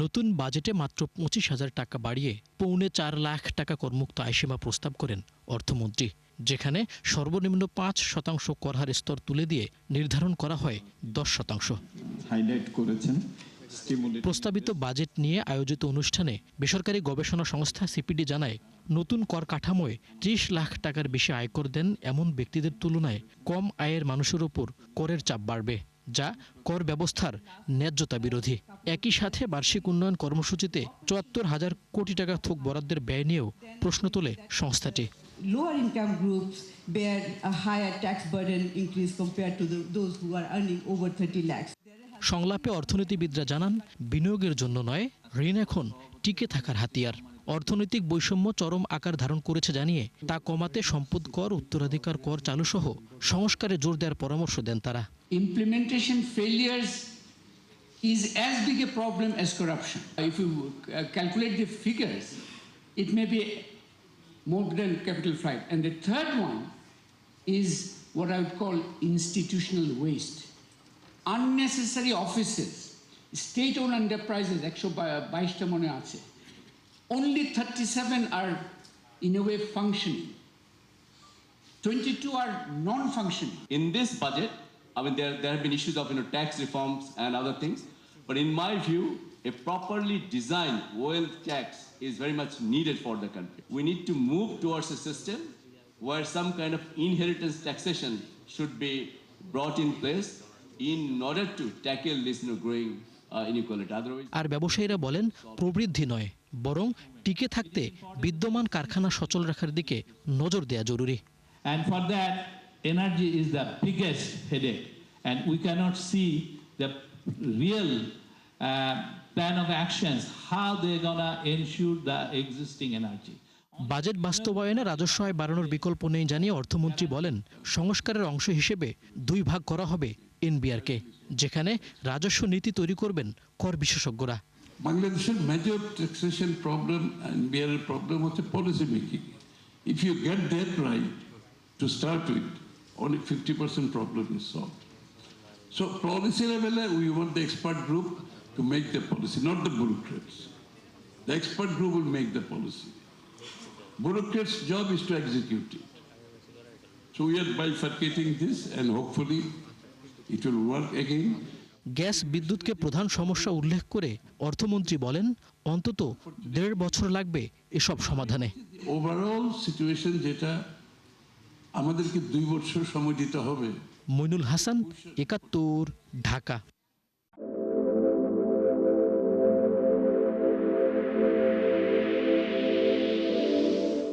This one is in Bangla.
নতুন বাজেটে মাত্র ২৫,০০০ টাকা বাড়িয়ে ৪.৫ লাখ টাকা করমুক্ত আয়সীমা প্রস্তাব করেন অর্থমন্ত্রী, যেখানে সর্বনিম্ন ৫% কর হার স্তর তুলে দিয়ে নির্ধারণ করা হয় ১০%। হাইলাইট করেছেন। প্রস্তাবিত বাজেট নিয়ে আয়োজিত অনুষ্ঠানে বেসরকারি গবেষণা সংস্থা সিপিডি জানায়, নতুন কর কাঠামোয় ৩০ লাখ টাকার বেশি আয়কর দেন এমন ব্যক্তিদের তুলনায় কম আয়ের মানুষের ওপর করের চাপ বাড়বে, যা কর ব্যবস্থার ন্যায্যতা বিরোধী। একই সাথে বার্ষিক উন্নয়ন কর্মসূচিতে ৭৪,০০০ কোটি টাকা থোক বরাদ্দের ব্যয় নিয়েও প্রশ্ন তোলে সংস্থাটি। Lower income groups bear a higher tax burden increase compared to those who are earning over 30 lakhs. সংলাপে অর্থনীতিবিদরা জানান, বিনিয়োগের জন্য নয়, ঋণ এখন টিকে থাকার হাতিয়ার। অর্থনৈতিক বৈষম্য চরম আকার ধারণ করেছে জানিয়ে তা কমাতে সম্পদ কর, উত্তরাধিকার কর চালু সহ সংস্কারে জোর দেওয়ার পরামর্শ দেন তারা। Implementation failures is as big a problem as corruption. If you calculate the figures, it may be more than capital flight. And the third one is what I would call institutional waste. Unnecessary offices, state-owned enterprises, 122 mone ache. Only 37 are in a way functioning. 22 are non-functioning. In this budget, I mean, there have been issues of tax reforms and other things, but in my view, a properly designed wealth tax is very much needed for the country. We need to move towards a system where some kind of inheritance taxation should be brought in place in order to tackle this growing inequality. Otherwise, আর ব্যবসায়ীরা বলেন, প্রবৃদ্ধি নয়, বরং টিকে থাকতে বিদ্যমান কারখানা সচল রাখার দিকে নজর দেওয়া জরুরি। And for that, energy is the biggest headache, and we cannot see the real plan of actions, how they're gonna ensure the existing energy. Budget বাস্তবায়নে রাজস্ব আয় বাড়ানোর বিকল্প নেই জানিয়ে অর্থমন্ত্রী বলেন, সংস্কারের অংশ হিসেবে 2 ভাগ করা হবে এনবিআরকে, যেখানে রাজস্ব নীতি তৈরি করবেন কর বিশেষজ্ঞরা। বাংলাদেশের মেজর ট্যাক্সেশন প্রবলেম এনবিআর এর প্রবলেম হচ্ছে policy making. If you get that right to start with, only 50% problem is solved. So policy level, we want the expert group to make the policy, not the bureaucrats. The expert group will make the policy. Bureaucrats' job is to execute it. So we are bifurcating this and hopefully it will work again. Gas বিদ্যুৎকে প্রধান সমস্যা উল্লেখ করে অর্থমন্ত্রী বলেন, অন্তত 1.5 বছর লাগবে এসব সমাধানে। ওভারঅল সিচুয়েশন যেটা আমাদেরকে 2 বছর সময় দিতে হবে। মইনুল হাসান, ৭১, ঢাকা।